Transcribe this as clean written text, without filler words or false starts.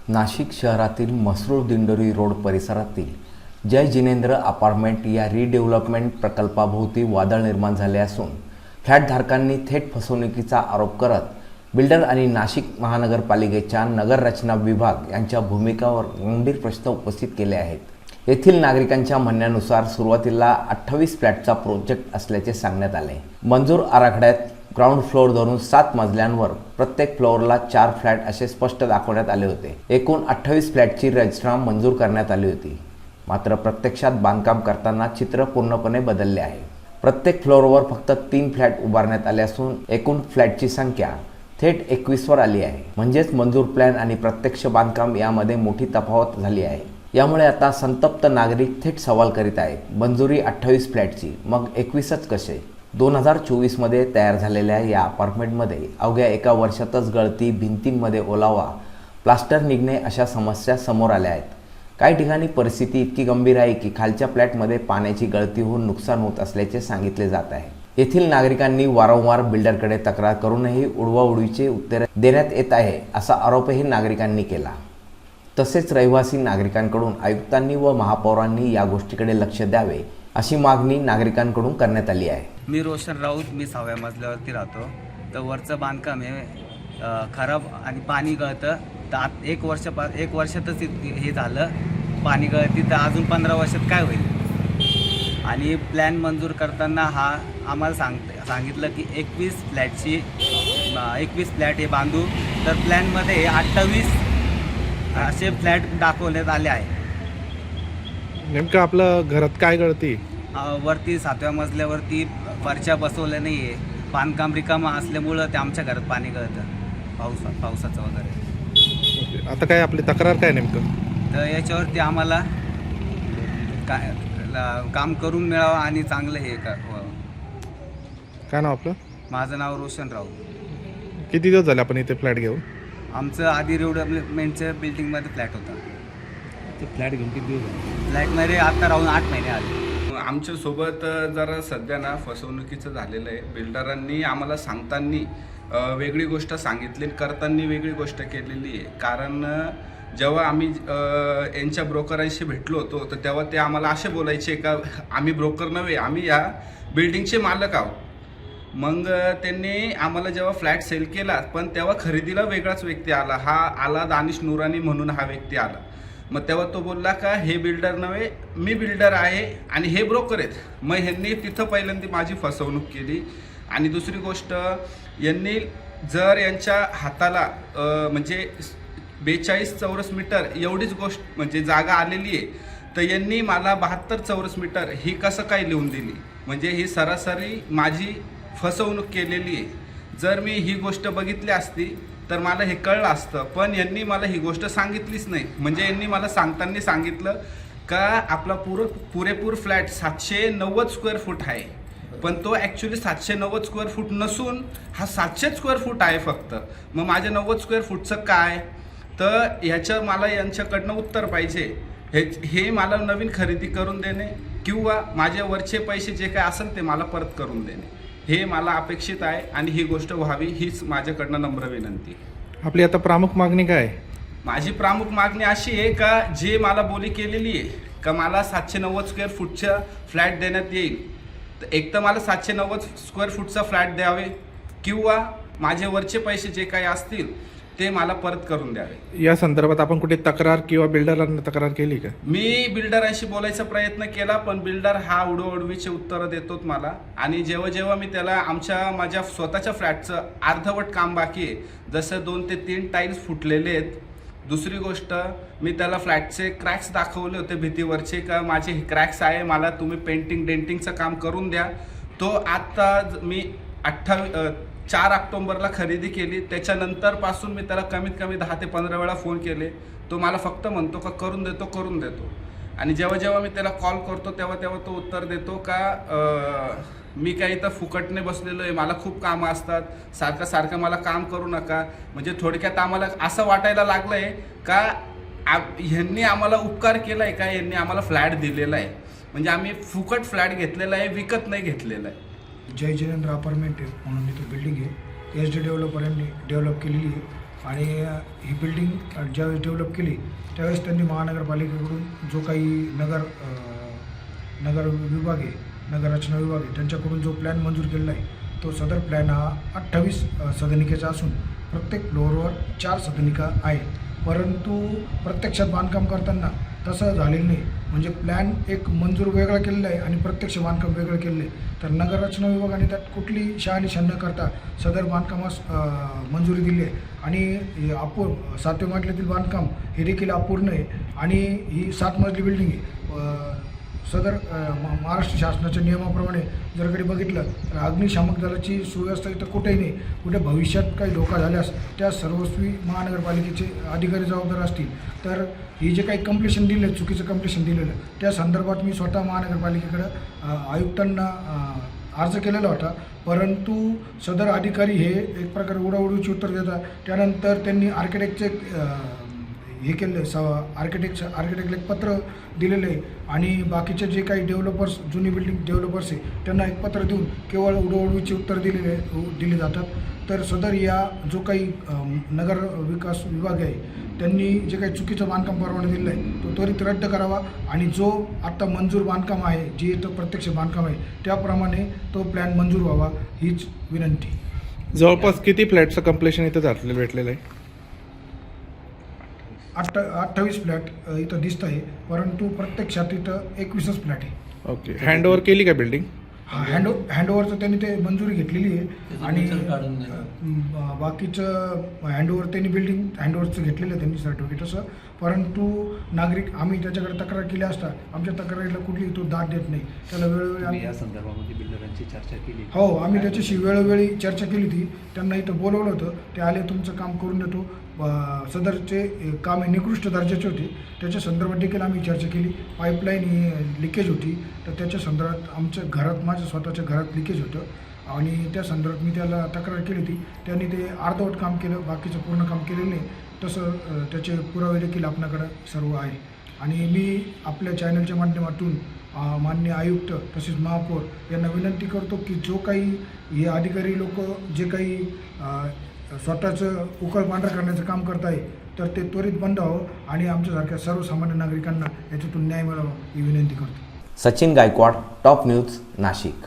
नाशिक शहरातील मसरूळ दिंडोरी रोड परिसरातील जय जिनेंद्र अपार्टमेंट या रिडेव्हलपमेंट प्रकल्पाभोवती वादळ निर्माण झाले असून फ्लॅटधारकांनी थेट फसवणुकीचा आरोप करत बिल्डर आणि नाशिक महानगरपालिकेच्या नगररचना विभाग यांच्या भूमिकावर गंभीर प्रश्न उपस्थित केले आहेत. येथील नागरिकांच्या म्हणण्यानुसार सुरुवातीला 28 फ्लॅटचा प्रोजेक्ट असल्याचे सांगण्यात आले. मंजूर आराखड्यात ग्राउंड फ्लोअर धरून 7 मजल्यांवर प्रत्येक फ्लोअरला 4 फ्लॅट असे स्पष्ट दाखवण्यात आले होते. एकूण 28 फ्लॅटची रचना मंजूर करण्यात आली होती. मात्र प्रत्यक्षात बांधकाम करताना चित्र पूर्णपणे बदलले आहे. प्रत्येक फ्लोअरवर फक्त 3 फ्लॅट उभारण्यात आले असून एकूण फ्लॅटची संख्या थेट 21 वर आली आहे. म्हणजेच मंजूर प्लॅन आणि प्रत्यक्ष बांधकाम यामध्ये मोठी तफावत झाली आहे. यामुळे आता संतप्त नागरिक थेट सवाल करीत आहेत. मंजुरी 28 फ्लॅटची, मग 21च कसे? 2024 मध्ये तयार झालेल्या या अपार्टमेंटमध्ये अवघ्या एका वर्षातच गळती, भिंतींमध्ये ओलावा, प्लास्टर निघणे अशा समस्या समोर आल्या आहेत. काही ठिकाणी परिस्थिती इतकी गंभीर आहे की खालच्या फ्लॅटमध्ये पाण्याची गळती होऊन नुकसान होत असल्याचे सांगितले जात आहे. येथील नागरिकांनी वारंवार बिल्डरकडे तक्रार करूनही उडवाउडवीचे उत्तर देण्यात येत आहे असा आरोपही नागरिकांनी केला. तसेच रहिवासी नागरिकांकडून आयुक्तांनी व महापौरांनी या गोष्टीकडे लक्ष द्यावे अशी मागणी नागरिकांकडून करण्यात आली आहे. मी रोशन राऊत, मी 6व्या मजल्यावरती राहतो. तर वरचं बांधकाम हे खराब आणि पाणी गळतं. तर एक वर्षातच हे झालं पाणी गळती, तर अजून 15 वर्षात काय होईल? आणि प्लॅन मंजूर करताना हा आम्हाला सांगितलं की 21 फ्लॅट हे बांधू. तर प्लॅनमध्ये 28 असे फ्लॅट दाखवण्यात आले आहे. नेमकं आपलं घरात काय गळती? वरती 7व्या मजल्यावरती फरच्या बसवल्या नाही आहे. बांधकाम रिकामा असल्यामुळं ते आमच्या घरात पाणी गळतं पावसाचं वगैरे. आता काय आपली तक्रार काय नेमकं? तर याच्यावरती आम्हाला काम करून मिळावं आणि चांगलं हे काय नाव आपलं? माझं नाव रोशन राऊत. किती दिवस झाले आपण इथे फ्लॅट घेऊन? आमचं आधी डेव्हलपमेंटच्या बिल्डिंगमध्ये फ्लॅट होता. ते फ्लॅट घेऊन किती दिवस झाले? फ्लॅटमध्ये आता राहून 8 महिने आले. आमच्यासोबत जरा सध्या ना फसवणुकीचं झालेलं आहे. बिल्डरांनी आम्हाला सांगताना वेगळी गोष्ट सांगितली, करताना वेगळी गोष्ट केलेली आहे. कारण जेव्हा आम्ही यांच्या ब्रोकरांशी भेटलो होतो तर तेव्हा ते आम्हाला असे बोलायचे का आम्ही ब्रोकर नव्हे, आम्ही या बिल्डिंगचे मालक आहोत. मग त्यांनी आम्हाला जेव्हा फ्लॅट सेल केला पण तेव्हा खरेदीला वेगळाच व्यक्ती आला. हा आला दानिश नुरानी म्हणून हा व्यक्ती आला. मग तेव्हा तो बोलला का हे बिल्डर नव्हे, मी बिल्डर आहे आणि हे ब्रोकर आहेत. मग ह्यांनी तिथं पहिल्यांदा माझी फसवणूक केली. आणि दुसरी गोष्ट, यांनी जर यांच्या हाताला म्हणजे 42 चौरस मीटर एवढीच गोष्ट म्हणजे जागा आलेली आहे, तर यांनी मला 72 चौरस मीटर ही कसं काय लिहून दिली? म्हणजे ही सरासरी माझी फसवणूक केलेली आहे. जर मी ही गोष्ट बघितली असती तर मला हे कळलं असतं, पण यांनी मला ही गोष्ट सांगितलीच नाही. म्हणजे यांनी मला सांगताना सांगितलं का आपला पुरेपूर फ्लॅट 790 स्क्वेअर फूट आहे, पण तो ॲक्च्युली 790 स्क्वेअर फूट नसून हा 700 स्क्वेअर फूट आहे फक्त. मग माझ्या 90 स्क्वेअर फूटचं काय? तर ह्याचं मला यांच्याकडनं उत्तर पाहिजे. हे मला नवीन खरेदी करून देणे किंवा माझे वरचे पैसे जे काय असेल ते मला परत करून देणे, हे मला अपेक्षित आहे. आणि ही गोष्ट व्हावी हीच माझ्याकडनं नम्र विनंती. आपली आता प्रमुख मागणी काय आहे? माझी प्रमुख मागणी अशी आहे का जे मला बोली केलेली आहे का मला 790 स्क्वेअर फूटचा फ्लॅट देण्यात येईल, तर एक तर मला 790 स्क्वेअर फूटचा फ्लॅट द्यावे किंवा माझे वरचे पैसे जे काही असतील ते मला परत करून द्यावे. या संदर्भात आपण कुठे तक्रार किंवा बिल्डरांना तक्रार केली का? मी बिल्डरांशी बोलायचा प्रयत्न केला, पण बिल्डर हा उडवडवीचे उत्तरं देतोच मला. आणि जेव्हा मी त्याला माझ्या स्वतःच्या फ्लॅटचं अर्धवट काम बाकी आहे, जसं 2 ते 3 टाईल्स फुटलेले आहेत. दुसरी गोष्ट, मी त्याला फ्लॅटचे क्रॅक्स दाखवले होते भिंतीवरचे का माझे हे क्रॅक्स आहे, मला तुम्ही डेंटिंगचं काम करून द्या. तो आत्ता मी 4 ऑक्टोबरला खरेदी केली. त्याच्यानंतरपासून मी त्याला कमीत कमी 10 ते 15 वेळा फोन केले. तो मला फक्त म्हणतो का करून देतो. आणि जेव्हा मी त्याला कॉल करतो तेव्हा तो उत्तर देतो का मी काही इथं फुकटने बसलेलो आहे, मला खूप कामं असतात, सारखं मला काम करू नका. म्हणजे थोडक्यात आम्हाला असं वाटायला लागलं आहे का ह्यांनी आम्हाला उपकार केला आहे का यांनी आम्हाला फ्लॅट दिलेला आहे. म्हणजे आम्ही फुकट फ्लॅट घेतलेला आहे, विकत नाही घेतलेला आहे. जय जिनेंद्र अपार्टमेंट आहे म्हणून इथं बिल्डिंग आहे. SD डेव्हलपरांनी डेव्हलप केलेली आहे आणि ही बिल्डिंग ज्यावेळेस डेव्हलप केली त्यावेळेस त्यांनी महानगरपालिकेकडून जो काही नगर विभाग आहे, नगर रचना विभाग आहे, त्यांच्याकडून जो प्लॅन मंजूर केलेला आहे तो सदर प्लॅन हा 28 सदनिकेचा असून प्रत्येक फ्लोअरवर 4 सदनिका आहे. परंतु प्रत्यक्षात बांधकाम करताना तसं झालेलं नाही. म्हणजे प्लॅन एक मंजूर वेगळा केलेला आहे आणि प्रत्यक्ष बांधकाम वेगळं केलेलं आहे. तर नगर रचना विभागाने त्यात कुठली शहानिशा न करता सदर बांधकामास मंजुरी दिली आहे आणि अपूर्ण 7व्या मजल्यातील बांधकाम हे देखील अपूर्ण आहे आणि ही 7 मजली बिल्डिंग आहे. सदर महाराष्ट्र शासनाच्या नियमाप्रमाणे जर कधी बघितलं तर अग्निशामक दलाची सुव्यवस्था इथं कुठेही नाही. कुठे भविष्यात काही धोका झाल्यास त्या सर्वस्वी महानगरपालिकेचे अधिकारी जबाबदार असतील. तर ही जे काही कंप्लेशन दिलं चुकीचं कंप्लेशन दिलेलं त्या संदर्भात मी स्वतः महानगरपालिकेकडं आयुक्तांना अर्ज केलेला होता. परंतु सदर अधिकारी हे एक प्रकारे उडाउडीची उत्तर देतात. त्यानंतर त्यांनी आर्किटेक्टचे हे केलं आर्किटेक्टला एक पत्र दिलेलं आहे आणि बाकीचे जे काही डेव्हलपर्स जुनी बिल्डिंग डेव्हलपर्स आहे त्यांना एक पत्र देऊन केवळ उडवडीचे उत्तर दिले जातात. तर सदर या जो काही नगर विकास विभाग आहे त्यांनी जे काही चुकीचं बांधकाम परवाना दिलेलं आहे तो त्वरित रद्द करावा आणि जो आत्ता मंजूर बांधकाम आहे जे इथं प्रत्यक्ष बांधकाम आहे त्याप्रमाणे तो प्लॅन मंजूर व्हावा हीच विनंती. जवळपास किती फ्लॅटचं कंप्लेशन इथं झालेलं भेटलेलं आहे? 28 फ्लॅट इथं दिसत आहे परंतु प्रत्यक्षात इथं 21च फ्लॅट आहे. ओके. हँडओव्हर केली का बिल्डिंग? हँडओव्हरचं त्यांनी ते मंजुरी घेतलेली आहे आणि बाकीचं हँडओव्हर त्यांनी बिल्डिंग हँडओव्हरचं घेतलेलं आहे त्यांनी सर्टिफिकेट असं. परंतु नागरिक आम्ही त्याच्याकडे तक्रार केली असता आमच्या तक्रारीला कुठली तो दाद देत नाही. त्याला वेळोवेळी आम्ही या संदर्भामध्ये बिल्डरांची चर्चा केली? हो, आम्ही त्याच्याशी वेळोवेळी चर्चा केली होती. त्यांना इथं बोलवलं होतं. ते आले, तुमचं काम करून देतो. सदरचे काम हे निकृष्ट दर्जाचे होते त्याच्या संदर्भात देखील आम्ही चर्चा केली. पाईपलाईन ही लिकेज होती तर त्याच्या संदर्भात आमच्या घरात माझ्या स्वतःच्या घरात लिकेज होतं आणि त्या संदर्भात मी त्याला तक्रार केली होती. त्यांनी ते अर्धवट काम केलं, बाकीचं पूर्ण काम केलेलं नाही. तसं त्याचे पुरावे देखील आपल्याकडं सर्व आहे आणि मी आपल्या चॅनलच्या माध्यमातून माननीय आयुक्त तसेच महापौर यांना विनंती करतो की जो काही हे अधिकारी लोक जे काही स्वतःचं उकळ पांढरं करण्याचं काम करत आहे तर ते त्वरित बंद व्हावं आणि आमच्यासारख्या सर्वसामान्य नागरिकांना याच्यातून न्याय मिळावा ही विनंती करतो. Sachin Gaikwad, top news, Nashik.